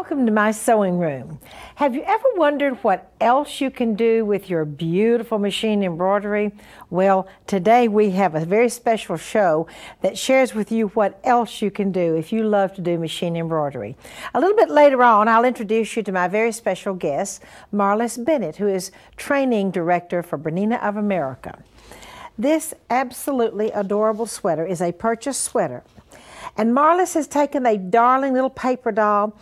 Welcome to my sewing room. Have you ever wondered what else you can do with your beautiful machine embroidery? Well, today we have a very special show that shares with you what else you can do if you love to do machine embroidery. A little bit later on, I'll introduce you to my very special guest, Marlis Bennett, who is Training Director for Bernina of America. This absolutely adorable sweater is a purchase sweater. And Marlis has taken a darling little paper doll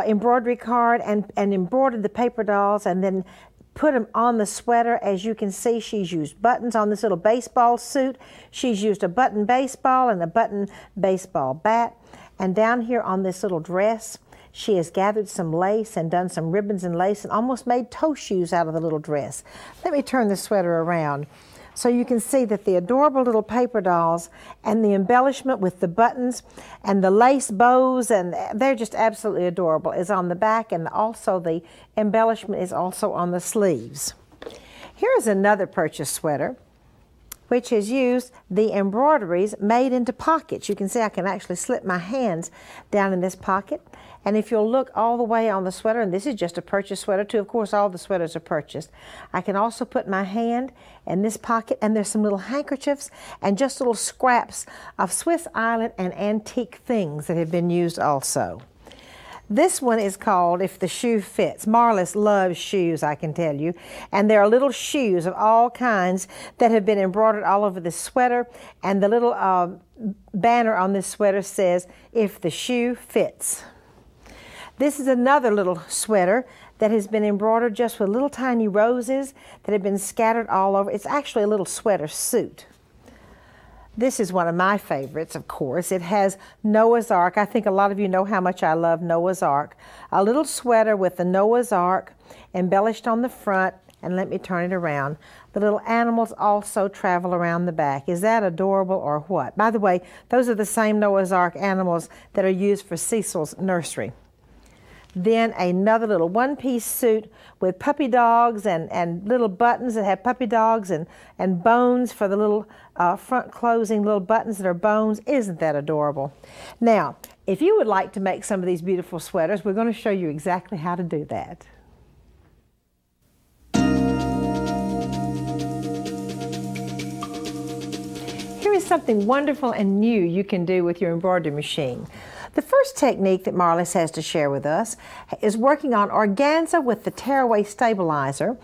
embroidery card and embroidered the paper dolls and then put them on the sweater. As you can see, she's used buttons on this little baseball suit. She's used a button baseball and a button baseball bat. And down here on this little dress, she has gathered some lace and done some ribbons and lace and almost made toe shoes out of the little dress. Let me turn the sweater around so you can see that the adorable little paper dolls and the embellishment with the buttons and the lace bows, and they're just absolutely adorable, is on the back, and also the embellishment is also on the sleeves. Here's another purchase sweater which has used the embroideries made into pockets. You can see I can actually slip my hands down in this pocket. And if you'll look all the way on the sweater, and this is just a purchase sweater too, of course all the sweaters are purchased. I can also put my hand in this pocket, and there's some little handkerchiefs and just little scraps of Swiss Island and antique things that have been used also. This one is called If the Shoe Fits. Marlis loves shoes, I can tell you. And there are little shoes of all kinds that have been embroidered all over this sweater. And the little banner on this sweater says, If the Shoe Fits. This is another little sweater that has been embroidered just with little tiny roses that have been scattered all over. It's actually a little sweater suit. This is one of my favorites, of course. It has Noah's Ark. I think a lot of you know how much I love Noah's Ark. A little sweater with the Noah's Ark embellished on the front, and let me turn it around. The little animals also travel around the back. Is that adorable or what? By the way, those are the same Noah's Ark animals that are used for Cecil's nursery. Then another little one-piece suit with puppy dogs and little buttons that have puppy dogs and bones for the little front closing little buttons that are bones. Isn't that adorable? Now, if you would like to make some of these beautiful sweaters, we're going to show you exactly how to do that. Here is something wonderful and new you can do with your embroidery machine. The first technique that Marlis has to share with us is working on organza with the tearaway stabilizer.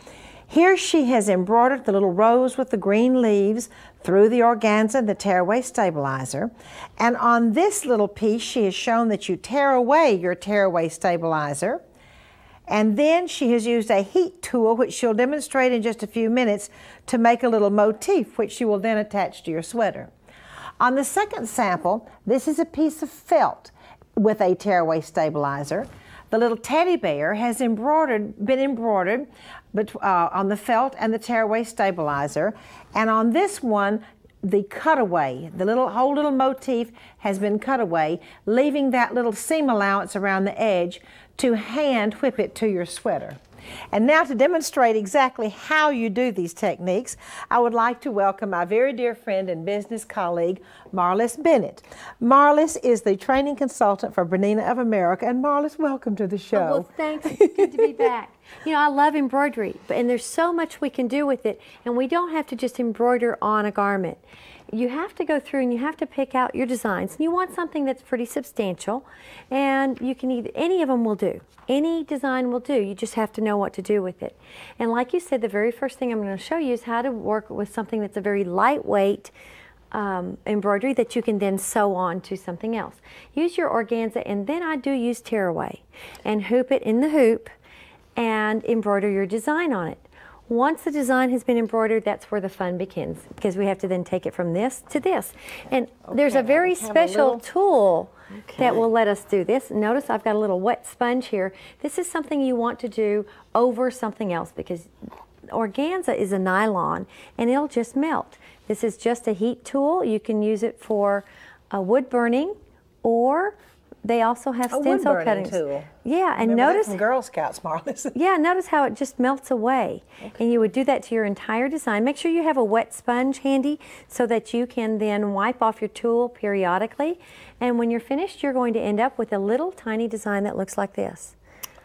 Here she has embroidered the little rose with the green leaves through the organza and the tearaway stabilizer. And on this little piece, she has shown that you tear away your tearaway stabilizer. And then she has used a heat tool, which she'll demonstrate in just a few minutes, to make a little motif, which she will then attach to your sweater. On the second sample, this is a piece of felt with a tearaway stabilizer. The little teddy bear has been embroidered on the felt and the tearaway stabilizer. And on this one, the cutaway, the whole little motif has been cut away, leaving that little seam allowance around the edge to hand whip it to your sweater. And now to demonstrate exactly how you do these techniques, I would like to welcome my very dear friend and business colleague, Marlis Bennett. Marlis is the training consultant for Bernina of America. And Marlis, welcome to the show. Oh, well, thanks. It's good to be back. You know, I love embroidery, and there's so much we can do with it, and we don't have to just embroider on a garment. You have to go through and you have to pick out your designs. And you want something that's pretty substantial, and you can any of them will do. Any design will do. You just have to know what to do with it. And like you said, the very first thing I'm going to show you is how to work with something that's a very lightweight embroidery that you can then sew on to something else. Use your organza, and then I do use tearaway and hoop it in the hoop and embroider your design on it. Once the design has been embroidered, that's where the fun begins, because we have to then take it from this to this. And there's a very special tool that will let us do this. Notice I've got a little wet sponge here. This is something you want to do over something else, because organza is a nylon and it'll just melt. This is just a heat tool. You can use it for wood burning or they also have A stencil wood-burning cuttings. tool. Yeah, and Remember that notice from Girl Scouts, Marlis. yeah, notice how it just melts away. Okay. And you would do that to your entire design. Make sure you have a wet sponge handy so that you can then wipe off your tool periodically. And when you're finished, you're going to end up with a little tiny design that looks like this.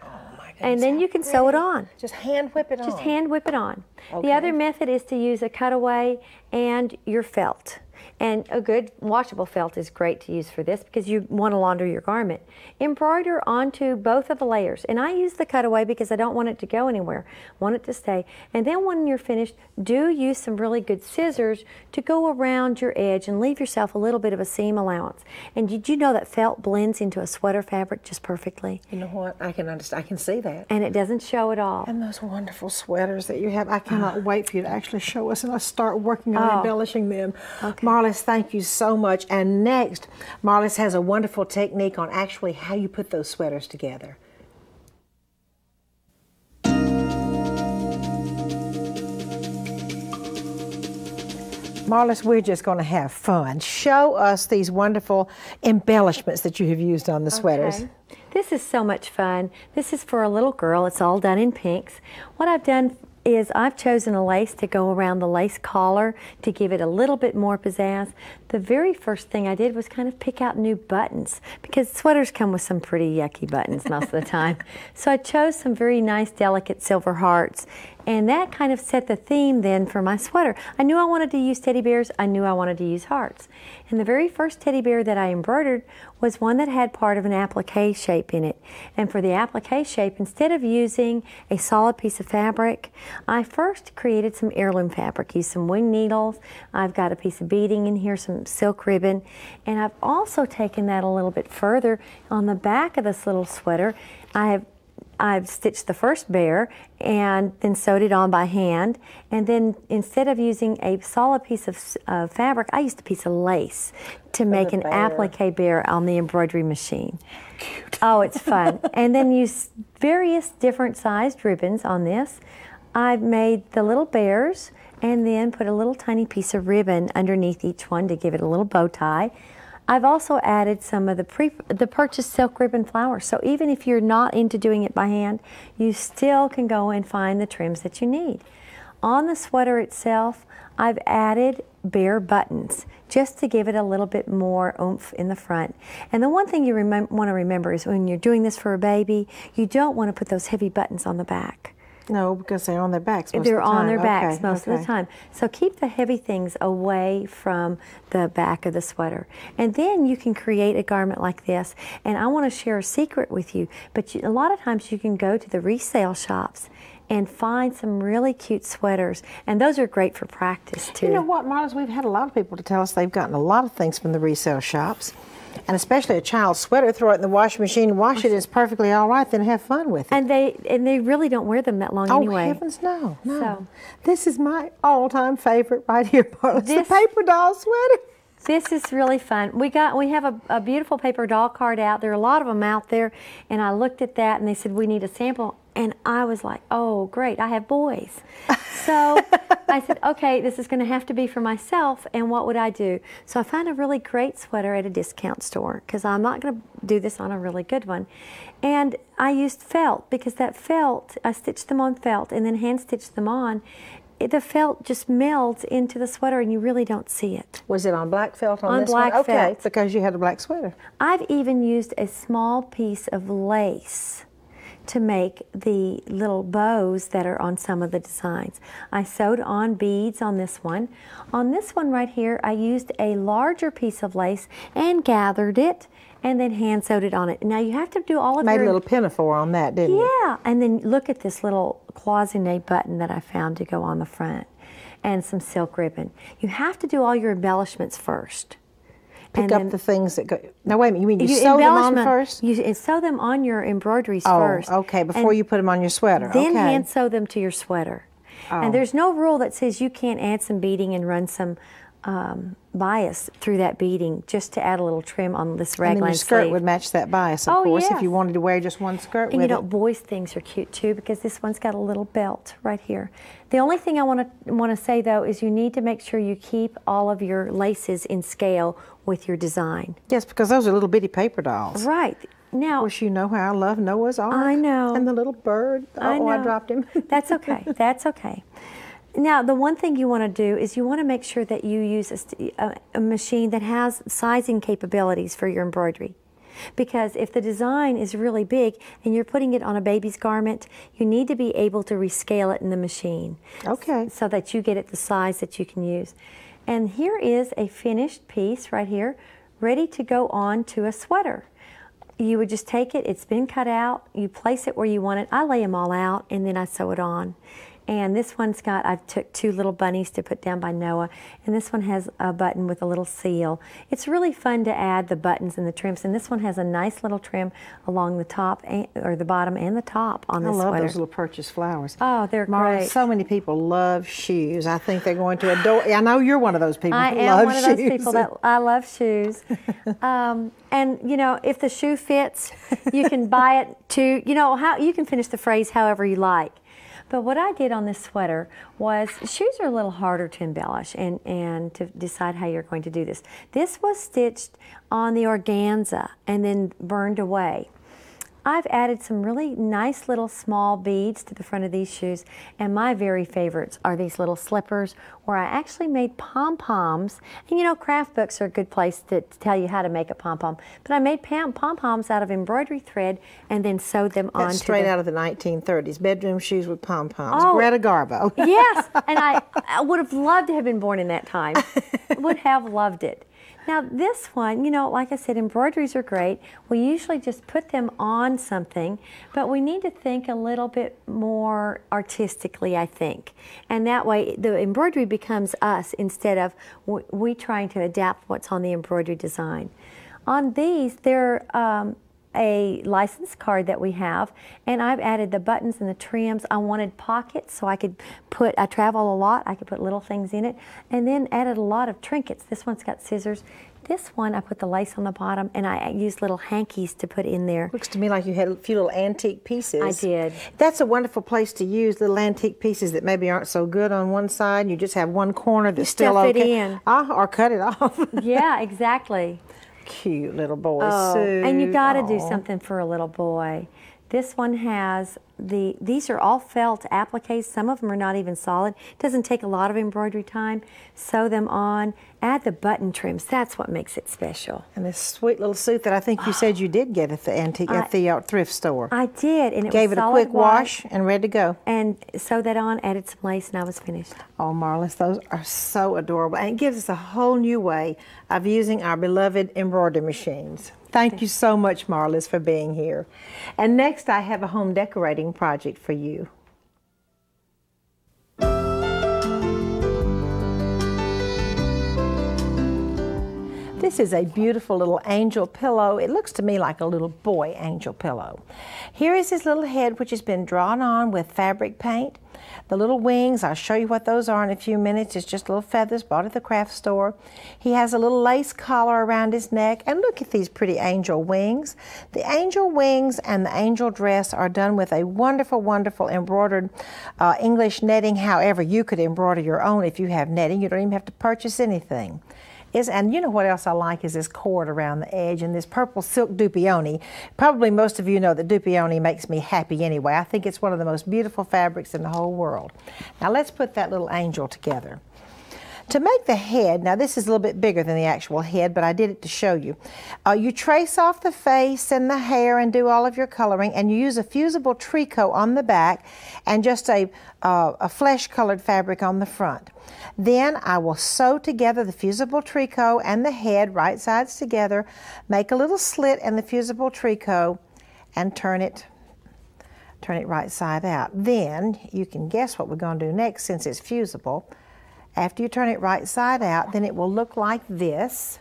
Oh my goodness. And then you can sew it on. Just hand whip it on. Just hand whip it on. Okay. The other method is to use a cutaway and your felt. And a good washable felt is great to use for this because you want to launder your garment. Embroider onto both of the layers. And I use the cutaway because I don't want it to go anywhere. I want it to stay. And then when you're finished, do use some really good scissors to go around your edge and leave yourself a little bit of a seam allowance. And did you know that felt blends into a sweater fabric just perfectly? You know what? I can understand. I can see that. And it doesn't show at all. And those wonderful sweaters that you have. I cannot wait for you to actually show us and I'll start working on embellishing them. Okay. Marlis, thank you so much. And next, Marlis has a wonderful technique on actually how you put those sweaters together. Marlis, we're just going to have fun. Show us these wonderful embellishments that you have used on the sweaters. Okay. This is so much fun. This is for a little girl. It's all done in pinks. What I've done is I've chosen a lace to go around the lace collar to give it a little bit more pizzazz. The very first thing I did was kind of pick out new buttons because sweaters come with some pretty yucky buttons most of the time. So I chose some very nice delicate silver hearts, and that kind of set the theme then for my sweater. I knew I wanted to use teddy bears. I knew I wanted to use hearts. And the very first teddy bear that I embroidered was one that had part of an applique shape in it. And for the applique shape, instead of using a solid piece of fabric, I first created some heirloom fabric. Used some wing needles. I've got a piece of beading in here, some silk ribbon. And I've also taken that a little bit further. On the back of this little sweater, I've stitched the first bear and then sewed it on by hand. And then instead of using a solid piece of fabric, I used a piece of lace to make an applique bear on the embroidery machine. Cute. Oh, it's fun. And then use various different sized ribbons on this. I've made the little bears and then put a little tiny piece of ribbon underneath each one to give it a little bow tie. I've also added some of the purchased silk ribbon flowers. So even if you're not into doing it by hand, you still can go and find the trims that you need. On the sweater itself, I've added bear buttons just to give it a little bit more oomph in the front. And the one thing you want to remember is when you're doing this for a baby, you don't want to put those heavy buttons on the back. No, because they're on their backs most of the time. They're on their backs most of the time. So keep the heavy things away from the back of the sweater. And then you can create a garment like this. And I want to share a secret with you, but a lot of times you can go to the resale shops and find some really cute sweaters. And those are great for practice too. You know what, Marlis, we've had a lot of people to tell us they've gotten a lot of things from the resale shops. And especially a child's sweater, throw it in the washing machine, wash it, it's perfectly all right, then have fun with it. And they really don't wear them that long anyway. Oh, heavens, no, no. So, this is my all-time favorite right here, Marlis, the paper doll sweater. This is really fun. We have a beautiful paper doll card out. There are a lot of them out there, and I looked at that, and they said, we need a sample. And I was like, oh, great, I have boys. So I said, okay, this is going to have to be for myself, and what would I do? So I found a really great sweater at a discount store, because I'm not going to do this on a really good one. And I used felt, because that felt, I stitched them on felt and then hand stitched them on. The felt just melds into the sweater and you really don't see it. Was it on black felt on this black one? Okay, felt. because you had a black sweater. I've even used a small piece of lace to make the little bows that are on some of the designs. I sewed on beads on this one. On this one right here, I used a larger piece of lace and gathered it and then hand sewed it on it. Now you have to do all of Made a little pinafore on that, didn't you? Yeah, and then look at this little cloisonne button that I found to go on the front and some silk ribbon. You have to do all your embellishments first. Pick up the things that go. Now wait a minute. You mean you sew them on first? You sew them on your embroideries first. Oh, okay. Before you put them on your sweater. Then okay. hand sew them to your sweater. And there's no rule that says you can't add some beading and run some bias through that beading just to add a little trim on this raglan sleeve. And your skirt sleeve would match that bias, of course, if you wanted to wear just one skirt and with it. Boys' things are cute too, because this one's got a little belt right here. The only thing I want to say though is you need to make sure you keep all of your laces in scale with your design. Yes, because those are little bitty paper dolls. Right. Now, of course, you know how I love Noah's Ark. I know. And the little bird. Oh, I dropped him. That's okay. That's okay. Now, the one thing you want to do is you want to make sure that you use a machine that has sizing capabilities for your embroidery. Because if the design is really big and you're putting it on a baby's garment, you need to be able to rescale it in the machine. Okay. So that you get it the size that you can use. And here is a finished piece right here, ready to go on to a sweater. You would just take it, it's been cut out, you place it where you want it. I lay them all out and then I sew it on. And this one's got, I took 2 little bunnies to put down by Noah, and this one has a button with a little seal. It's really fun to add the buttons and the trims, and this one has a nice little trim along the top, or the bottom and the top on this sweater. I love those little purchase flowers. Oh, they're Marlis, great. So many people love shoes. I think they're going to adore. I know you're one of those people who love shoes. I am one of those people that I love shoes. And you know, if the shoe fits, you can buy it to, you know, you can finish the phrase however you like. But what I did on this sweater was, shoes are a little harder to embellish and to decide how you're going to do this. This was stitched on the organza and then burned away. I've added some really nice little small beads to the front of these shoes, and my very favorites are these little slippers where I actually made pom-poms. And you know, craft books are a good place to tell you how to make a pom-pom, but I made pom-poms out of embroidery thread and then sewed them onto straight out of the 1930s, bedroom shoes with pom-poms. Oh, Greta Garbo. Yes, and I would have loved to have been born in that time. Would have loved it. Now this one, you know, like I said, embroideries are great. We usually just put them on something, but we need to think a little bit more artistically, I think. And that way the embroidery becomes us instead of we trying to adapt what's on the embroidery design. On these, they're a license card that we have, and I've added the buttons and the trims. I wanted pockets so I could put, I travel a lot, I could put little things in it, and then added a lot of trinkets. This one's got scissors. This one, I put the lace on the bottom, and I used little hankies to put in there. Looks to me like you had a few little antique pieces. I did. That's a wonderful place to use little antique pieces that maybe aren't so good on one side, and you just have one corner that's still okay. Stuff it in. Or cut it off. Yeah, exactly. Cute little boy suit. And you got to do something for a little boy. This one has these are all felt appliques. Some of them are not even solid. It doesn't take a lot of embroidery time. Sew them on. Add the button trims. That's what makes it special. And this sweet little suit that I think you said you did get at the thrift store. I did, and it gave was it a quick wash and ready to go. And sewed that on, added some lace, and I was finished. Oh, Marlis, those are so adorable, and it gives us a whole new way of using our beloved embroidery machines. Thank you so much, Marlis, for being here. And next, I have a home decorating project for you. This is a beautiful little angel pillow. It looks to me like a little boy angel pillow. Here is his little head, which has been drawn on with fabric paint. The little wings, I'll show you what those are in a few minutes. It's just little feathers bought at the craft store. He has a little lace collar around his neck, and look at these pretty angel wings. The angel wings and the angel dress are done with a wonderful, wonderful embroidered English netting. However, you could embroider your own if you have netting. You don't even have to purchase anything. And you know what else I like is this cord around the edge and this purple silk dupioni. Probably most of you know that dupioni makes me happy anyway. I think it's one of the most beautiful fabrics in the whole world. Now let's put that little angel together. To make the head, now this is a little bit bigger than the actual head, but I did it to show you. You trace off the face and the hair and do all of your coloring, and you use a fusible tricot on the back and just a flesh-colored fabric on the front. Then I will sew together the fusible tricot and the head, right sides together, make a little slit in the fusible tricot, and turn it right side out. Then you can guess what we're going to do next since it's fusible. After you turn it right side out, then it will look like this.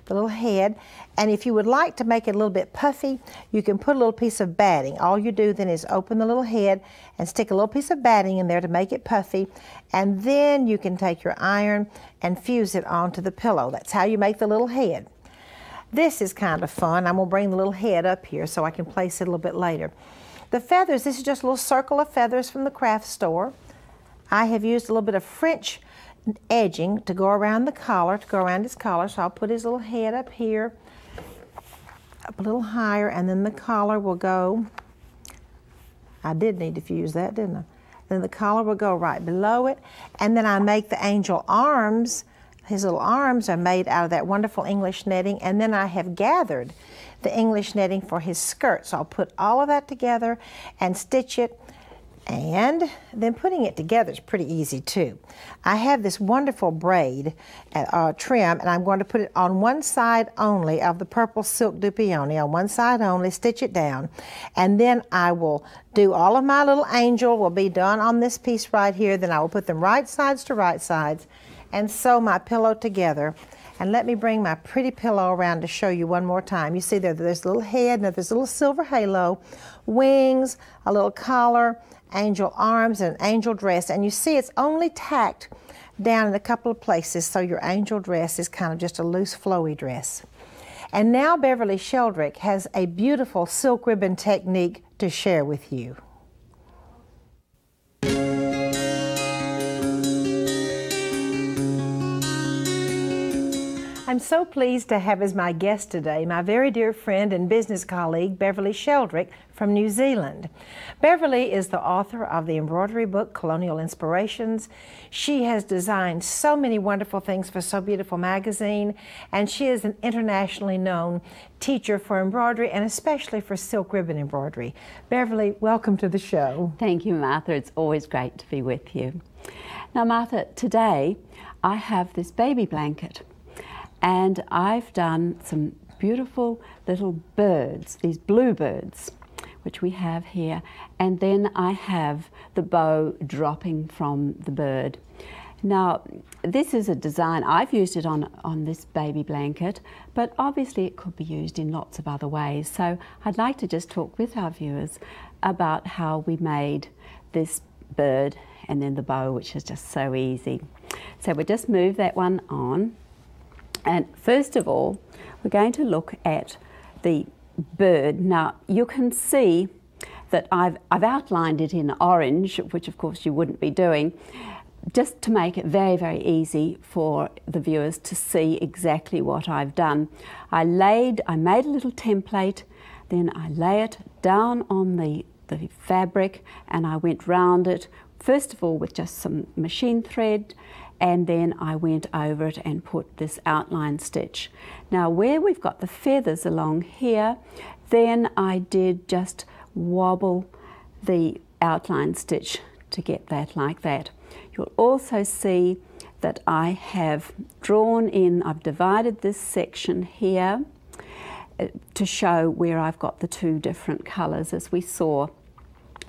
the little head. And if you would like to make it a little bit puffy, you can put a little piece of batting. All you do then is open the little head and stick a little piece of batting in there to make it puffy. And then you can take your iron and fuse it onto the pillow. That's how you make the little head. This is kind of fun. I'm going to bring the little head up here so I can place it a little bit later. The feathers, this is just a little circle of feathers from the craft store. I have used a little bit of French edging to go around the collar, to go around his collar. So I'll put his little head up here, up a little higher, and then the collar will go, I did need to fuse that, didn't I? Then the collar will go right below it. And then I make the angel arms. His little arms are made out of that wonderful English netting. And then I have gathered the English netting for his skirt. So I'll put all of that together and stitch it. And then putting it together is pretty easy too. I have this wonderful braid trim, and I'm going to put it on one side only of the purple silk dupioni, on one side only, stitch it down. And then I will do all of my little angel will be done on this piece right here. Then I will put them right sides to right sides and sew my pillow together. And let me bring my pretty pillow around to show you one more time. You see there's a little head, and there's a little silver halo, wings, a little collar, angel arms, and an angel dress. And you see it's only tacked down in a couple of places, so your angel dress is kind of just a loose, flowy dress. And now Beverly Sheldrick has a beautiful silk ribbon technique to share with you. I'm so pleased to have as my guest today my very dear friend and business colleague, Beverly Sheldrick from New Zealand. Beverly is the author of the embroidery book, Colonial Inspirations. She has designed so many wonderful things for So Beautiful magazine, and she is an internationally known teacher for embroidery and especially for silk ribbon embroidery. Beverly, welcome to the show. Thank you, Martha. It's always great to be with you. Now, Martha, today I have this baby blanket. And I've done some beautiful little birds, these bluebirds, which we have here. And then I have the bow dropping from the bird. Now, this is a design, I've used it on this baby blanket, but obviously it could be used in lots of other ways. So I'd like to just talk with our viewers about how we made this bird and then the bow, which is just so easy. So we'll just move that one on. And first of all, we're going to look at the bird. Now, you can see that I've outlined it in orange, which of course you wouldn't be doing, just to make it very, very easy for the viewers to see exactly what I've done. I made a little template, then I lay it down on the fabric, and I went round it, first of all with just some machine thread, and then I went over it and put this outline stitch. Now where we've got the feathers along here, then I did just wobble the outline stitch to get that like that. You'll also see that I have drawn in, I've divided this section here to show where I've got the two different colours as we saw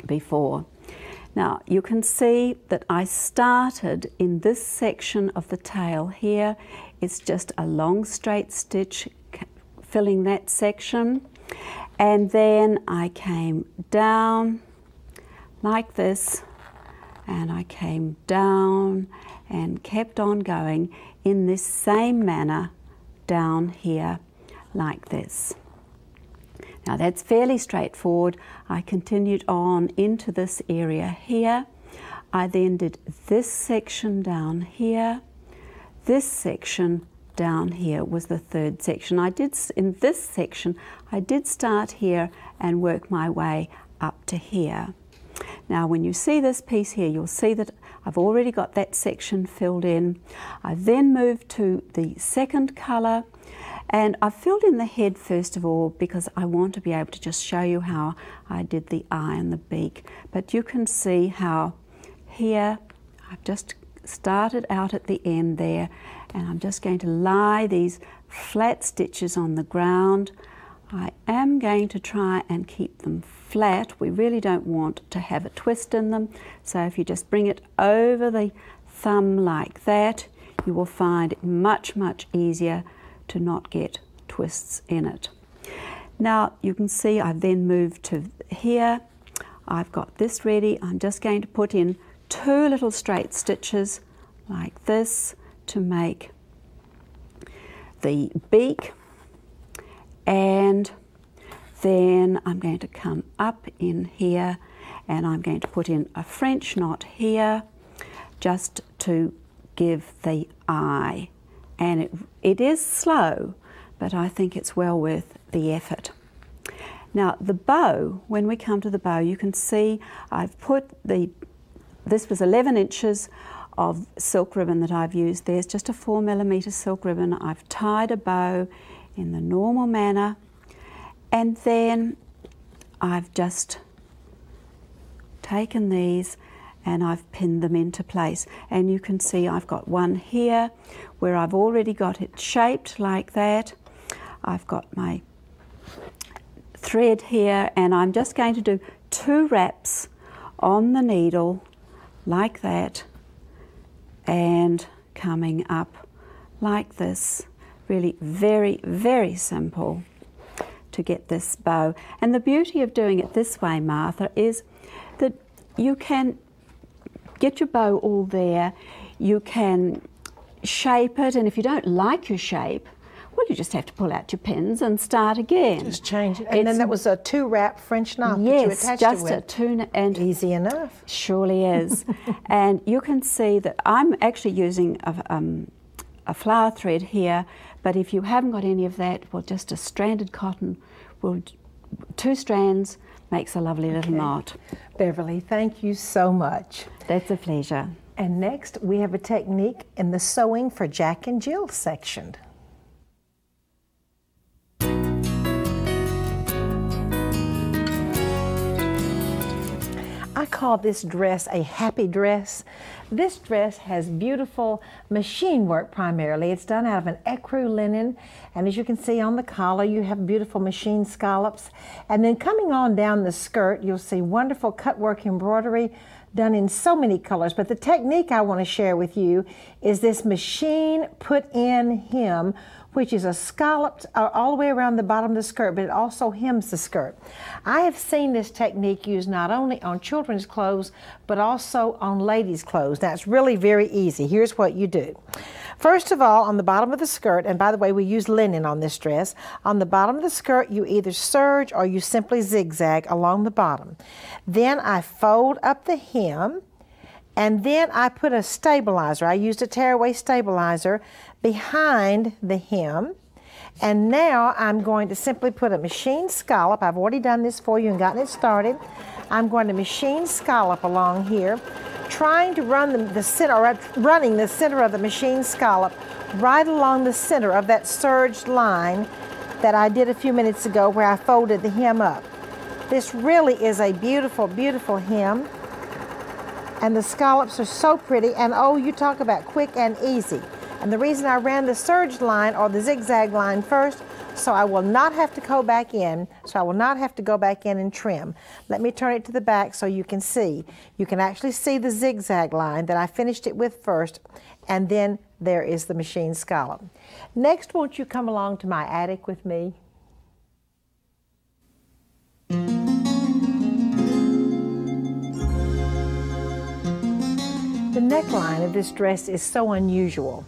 before. Now you can see that I started in this section of the tail here. It's just a long straight stitch filling that section, and then I came down like this, and I came down and kept on going in this same manner down here like this. Now that's fairly straightforward. I continued on into this area here. I then did this section down here. This section down here was the third section. In this section, I did start here and work my way up to here. Now when you see this piece here, you'll see that I've already got that section filled in. I then moved to the second colour, and I filled in the head first of all because I want to be able to just show you how I did the eye and the beak. But you can see how here I've just started out at the end there, and I'm just going to lie these flat stitches on the ground. I am going to try and keep them flat. We really don't want to have a twist in them. So if you just bring it over the thumb like that, you will find it much, much easier to not get twists in it. Now you can see I've then moved to here. I've got this ready. I'm just going to put in 2 little straight stitches like this to make the beak, and then I'm going to come up in here and I'm going to put in a French knot here just to give the eye. And it is slow, but I think it's well worth the effort. Now the bow, when we come to the bow, you can see I've put this was 11 inches of silk ribbon that I've used. There's just a 4mm silk ribbon. I've tied a bow in the normal manner, and then I've just taken these and I've pinned them into place. And you can see I've got one here where I've already got it shaped like that. I've got my thread here, and I'm just going to do 2 wraps on the needle like that and coming up like this. Really very, very simple to get this bow. And the beauty of doing it this way, Martha, is that you can get your bow all there, you can shape it, and if you don't like your shape, well, you just have to pull out your pins and start again. Just change it. And then that was a 2-wrap French knot that you attached just it with. And easy enough. Surely is. And you can see that I'm actually using a flower thread here, but if you haven't got any of that, well, just a stranded cotton, 2 strands makes a lovely little knot. Beverly, thank you so much. That's a pleasure. And next, we have a technique in the Sewing for Jack and Jill section. I call this dress a happy dress. This dress has beautiful machine work primarily. It's done out of an ecru linen, and as you can see on the collar, you have beautiful machine scallops. And then coming on down the skirt, you'll see wonderful cutwork embroidery done in so many colors. But the technique I want to share with you is this machine put in hem, which is a scalloped all the way around the bottom of the skirt, but it also hems the skirt. I have seen this technique used not only on children's clothes, but also on ladies' clothes. Now, it's really very easy. Here's what you do. First of all, on the bottom of the skirt, and by the way, we use linen on this dress, on the bottom of the skirt, you either serge or you simply zigzag along the bottom. Then I fold up the hem, and then I put a stabilizer. I used a tearaway stabilizer behind the hem. And now I'm going to simply put a machine scallop. I've already done this for you and gotten it started. I'm going to machine scallop along here, trying to run the center, or running the center of the machine scallop right along the center of that serged line that I did a few minutes ago where I folded the hem up. This really is a beautiful, beautiful hem. And the scallops are so pretty, and oh, you talk about quick and easy. And the reason I ran the serge line or the zigzag line first, so I will not have to go back in, and trim. Let me turn it to the back so you can see. You can actually see the zigzag line that I finished it with first, and then there is the machine scallop. Next, won't you come along to my attic with me? The neckline of this dress is so unusual.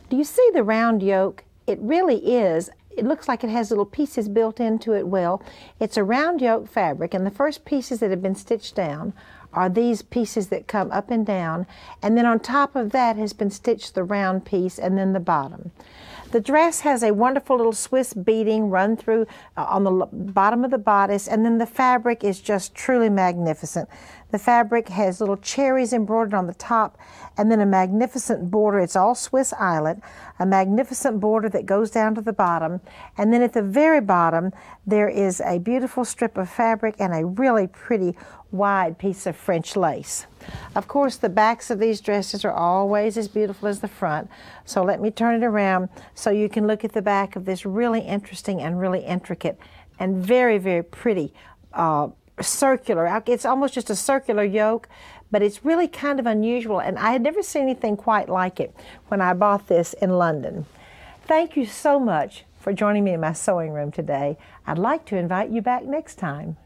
Do you see the round yoke? It really is. It looks like it has little pieces built into it. Well, it's a round yoke fabric, and the first pieces that have been stitched down are these pieces that come up and down, and then on top of that has been stitched the round piece and then the bottom. The dress has a wonderful little Swiss beading run through on the bottom of the bodice, and then the fabric is just truly magnificent. The fabric has little cherries embroidered on the top, and then a magnificent border. It's all Swiss eyelet, a magnificent border that goes down to the bottom, and then at the very bottom there is a beautiful strip of fabric and a really pretty wide piece of French lace. Of course, the backs of these dresses are always as beautiful as the front, so let me turn it around so you can look at the back of this really interesting and really intricate and very, very pretty circular. It's almost just a circular yoke, but it's really kind of unusual, and I had never seen anything quite like it when I bought this in London. Thank you so much for joining me in my sewing room today. I'd like to invite you back next time.